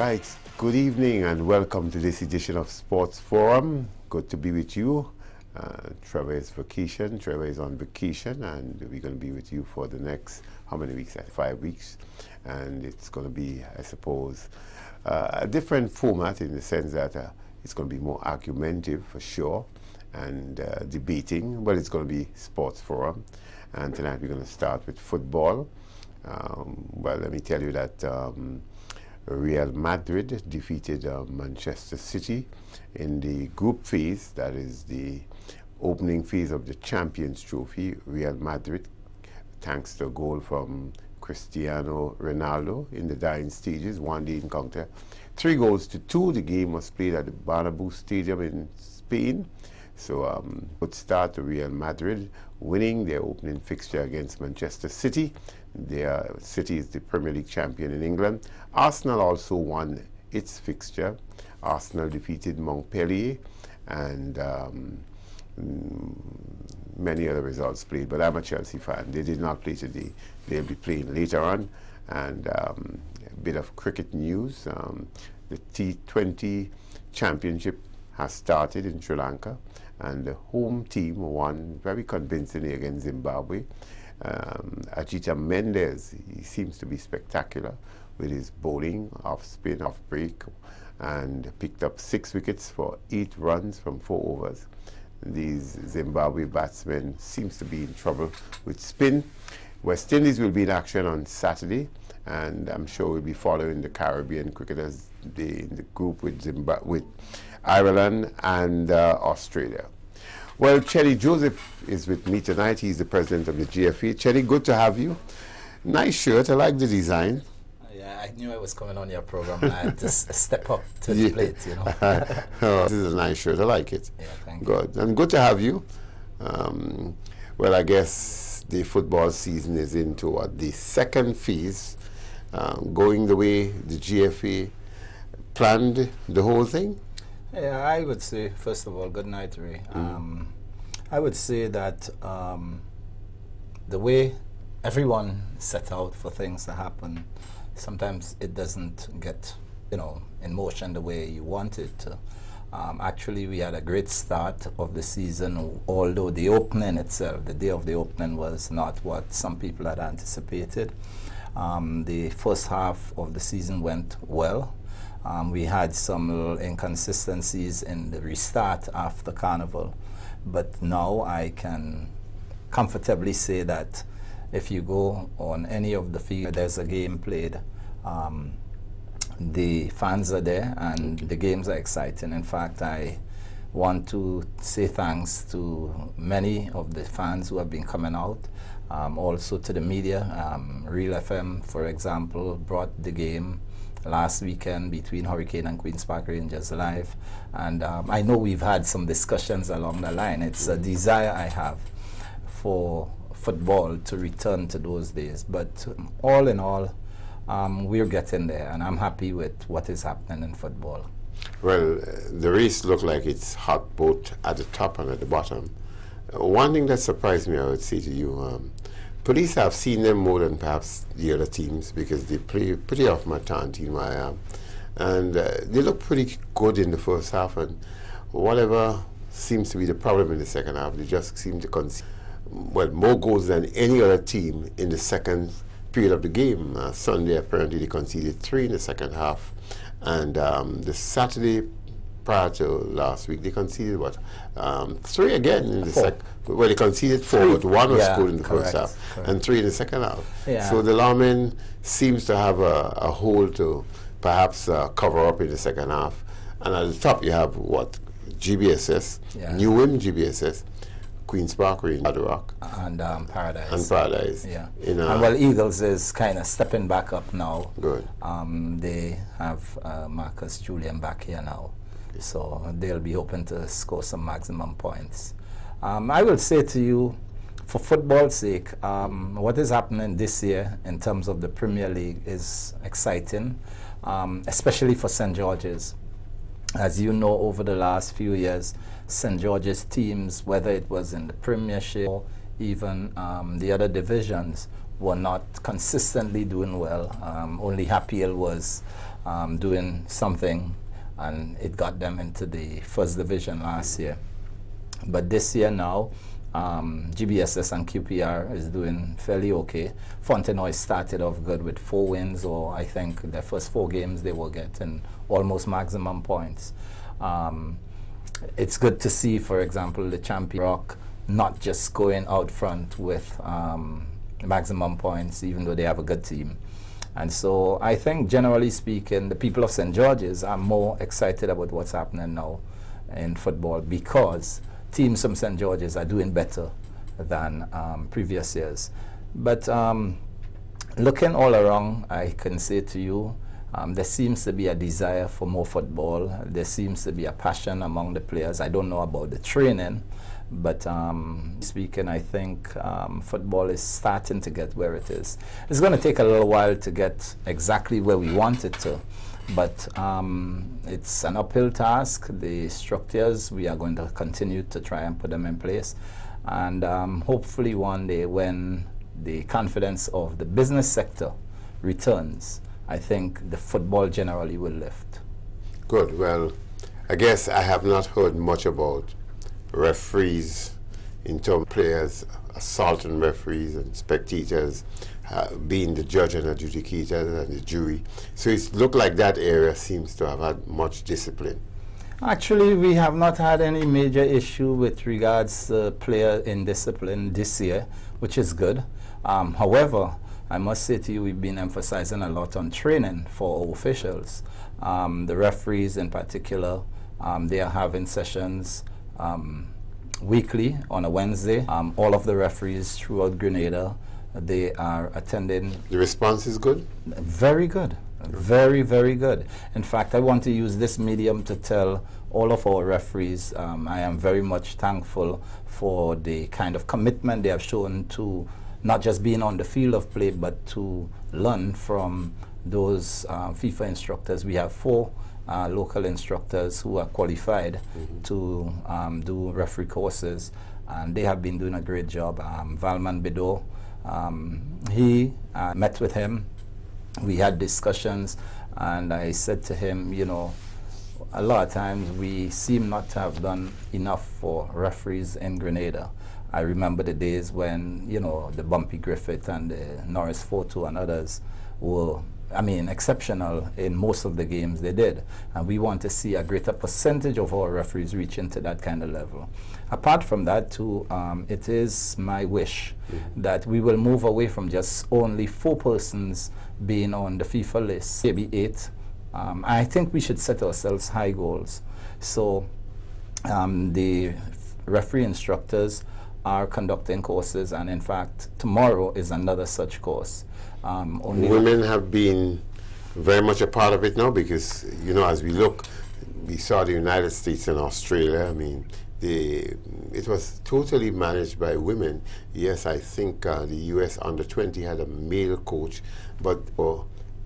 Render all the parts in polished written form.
right, good evening and welcome to this edition of Sports Forum. Good to be with you. Trevor is vacation, Trevor is on vacation, and we're going to be with you for the next, how many weeks? 5 weeks. And it's going to be, I suppose, a different format in the sense that it's going to be more argumentative for sure, and debating, but it's going to be Sports Forum. And tonight we're going to start with football. Well, let me tell you that Real Madrid defeated Manchester City in the group phase, that is the opening phase of the Champions Trophy. Real Madrid, thanks to a goal from Cristiano Ronaldo in the dying stages, won the encounter 3-2. The game was played at the Bernabeu Stadium in Spain. So good start to Real Madrid, winning their opening fixture against Manchester City. Their City is the Premier League champion in England. Arsenal also won its fixture. Arsenal defeated Montpellier, and many other results played. But I'm a Chelsea fan. They did not play today. They'll be playing later on. And a bit of cricket news. The T20 Championship has started in Sri Lanka, and the home team won very convincingly against Zimbabwe. Ajita Mendes, he seems to be spectacular with his bowling, off spin, off break, and picked up 6 wickets for 8 runs from 4 overs. These Zimbabwe batsmen seems to be in trouble with spin. West Indies will be in action on Saturday, and I'm sure we'll be following the Caribbean cricketers in the group with Ireland and Australia. Well, Chelly Joseph is with me tonight. He's the president of the GFA. Chelly, good to have you. Nice shirt. I like the design. Yeah, I knew I was coming on your program. I had to step up to the plate, you know. Oh, this is a nice shirt. I like it. Yeah, thank you. Good. And good to have you. Well, I guess the football season is into what, the second phase, going the way the GFA planned the whole thing. Yeah, I would say, first of all, good night, Ray. I would say that the way everyone set out for things to happen, sometimes it doesn't get, you know, in motion the way you want it to. Actually, we had a great start of the season, although the opening itself, the day of the opening, was not what some people had anticipated. The first half of the season went well. We had some little inconsistencies in the restart after Carnival, but now I can comfortably say that if you go on any of the field, there's a game played, the fans are there and the games are exciting. In fact, I want to say thanks to many of the fans who have been coming out, also to the media. Real FM, for example, brought the game last weekend between Hurricane and Queen's Park Rangers live, and I know we've had some discussions along the line. It's a desire I have for football to return to those days, but all in all, we're getting there, and I'm happy with what is happening in football. Well, the race looked like it's hot both at the top and at the bottom. One thing that surprised me, I would say to you, police have seen them more than perhaps the other teams, because they play pretty off my town team I am. And they look pretty good in the first half, and whatever seems to be the problem in the second half, they just seem to concede, well, more goals than any other team in the second period of the game. Sunday, apparently, they conceded 3 in the second half. And the Saturday prior to last week, they conceded what? 3 again in the second. Well, they conceded 4, but 1 was scored in the first half, and 3 in the second half. Yeah. So the lawman seems to have a hole to perhaps cover up in the second half. And at the top, you have what? GBSS, New Wim GBSS, Queen's Park Rangers, Hard Rock, and Paradise. And Paradise. Yeah. And well, Eagles is kind of stepping back up now. Good. They have Marcus Julian back here now, so they'll be hoping to score some maximum points. I will say to you, for football's sake, what is happening this year in terms of the Premier League is exciting, especially for St. George's. As you know, over the last few years, St. George's teams, whether it was in the Premiership or even the other divisions, were not consistently doing well. Only Happy Hill was doing something, and it got them into the first division last year. But this year now, GBSS and QPR is doing fairly okay. Fontenoy started off good with 4 wins, or I think their first 4 games they were getting almost maximum points. It's good to see, for example, the champion Rock not just going out front with maximum points, even though they have a good team. And so I think, generally speaking, the people of St. George's are more excited about what's happening now in football, because teams from St. George's are doing better than previous years. But looking all around, I can say to you, there seems to be a desire for more football. There seems to be a passion among the players. I don't know about the training, but speaking, I think football is starting to get where it is. It's going to take a little while to get exactly where we want it to, but it's an uphill task. The structures, we are going to continue to try and put them in place, and hopefully one day, when the confidence of the business sector returns, I think the football generally will lift. Good. Well, I guess I have not heard much about referees in terms of players assaulting referees and spectators being the judge and adjudicators and the jury. So it looked like that area seems to have had much discipline. Actually, we have not had any major issue with regards to player indiscipline this year, which is good. However, I must say to you, we've been emphasizing a lot on training for our officials. The referees in particular, they are having sessions weekly on a Wednesday. All of the referees throughout Grenada, they are attending. The response is good? Very good. Very, very good. In fact, I want to use this medium to tell all of our referees I am very much thankful for the kind of commitment they have shown to not just being on the field of play, but to learn from those FIFA instructors. We have 4 local instructors who are qualified to do referee courses, and they have been doing a great job. Valman Bido, he met with him. We had discussions, and I said to him, you know, a lot of times we seem not to have done enough for referees in Grenada. I remember the days when, you know, the Bumpy Griffith and the Norris Photo and others were, I mean, exceptional in most of the games they did. And we want to see a greater percentage of our referees reach into that kind of level. Apart from that, too, it is my wish that we will move away from just only 4 persons being on the FIFA list, maybe 8. I think we should set ourselves high goals. So the referee instructors are conducting courses, and in fact, tomorrow is another such course. Women have been very much a part of it now, because, you know, as we look, we saw the United States and Australia. I mean, it was totally managed by women. Yes, I think the US under-20 had a male coach, but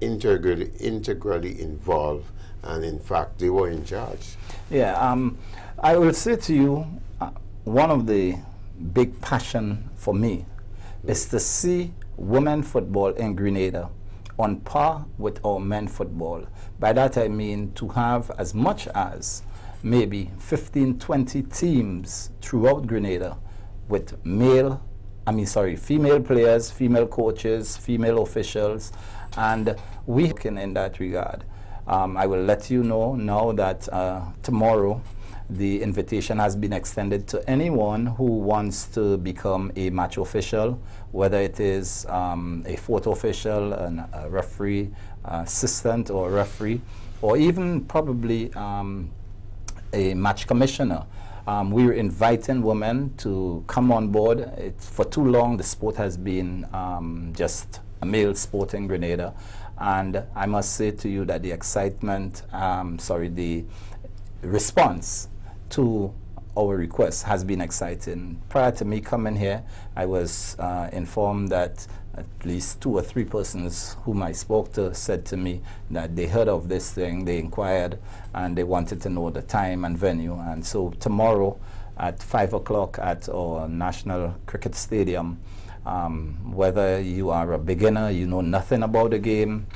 integrally involved, and in fact, they were in charge. Yeah, I will say to you, one of the big passion for me is to see women football in Grenada on par with our men football. By that I mean to have as much as maybe 15, 20 teams throughout Grenada with female players, female coaches, female officials, and we can in that regard. I will let you know now that tomorrow the invitation has been extended to anyone who wants to become a match official, whether it is a photo official, a referee, assistant or referee, or even probably a match commissioner. We're inviting women to come on board. For too long, the sport has been just a male sport in Grenada. And I must say to you that the excitement, the response to our request has been exciting. Prior to me coming here, I was informed that at least 2 or 3 persons whom I spoke to said to me that they heard of this thing, they inquired, and they wanted to know the time and venue. And so tomorrow at 5 o'clock at our National Cricket Stadium, whether you are a beginner, you know nothing about the game,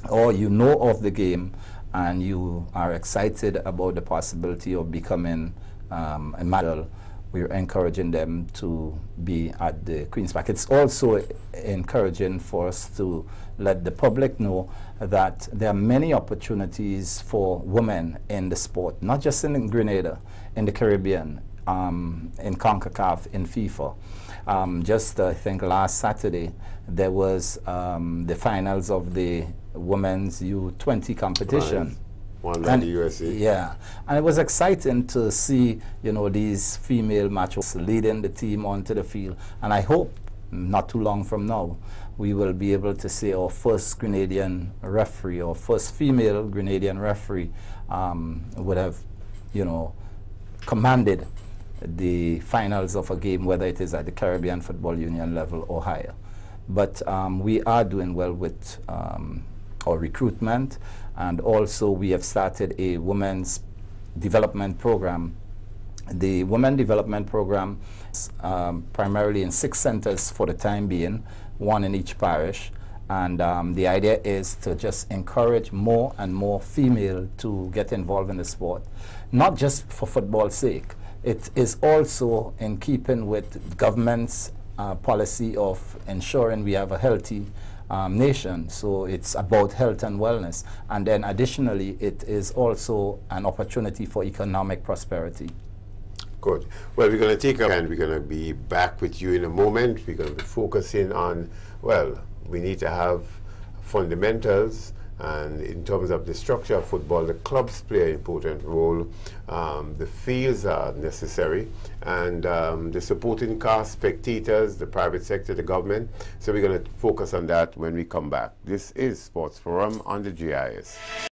or you know of the game and you are excited about the possibility of becoming a medal, we're encouraging them to be at the Queen's Park. It's also encouraging for us to let the public know that there are many opportunities for women in the sport, not just in Grenada, in the Caribbean, in CONCACAF, in FIFA. I think last Saturday, there was the finals of the women's U20 competition. Right. Won by the USA. Yeah, and it was exciting to see, you know, these female matches leading the team onto the field. And I hope not too long from now, we will be able to see our first Grenadian referee, or first female Grenadian referee would have, you know, commanded the finals of a game, whether it is at the Caribbean Football Union level or higher. But we are doing well with our recruitment, and also we have started a women's development program. The women development program is primarily in 6 centers for the time being, 1 in each parish, and the idea is to just encourage more and more female to get involved in the sport, not just for football's sake. It is also in keeping with government's policy of ensuring we have a healthy nation. So it's about health and wellness. And then additionally, it is also an opportunity for economic prosperity. Good. Well, we're going to take a and we're going to be back with you in a moment. We're going to be focusing on, well, we need to have fundamentals, and in terms of the structure of football, the clubs play an important role. The fields are necessary, and the supporting cast, spectators, the private sector, the government. So we're going to focus on that when we come back. This is Sports Forum on the GIS.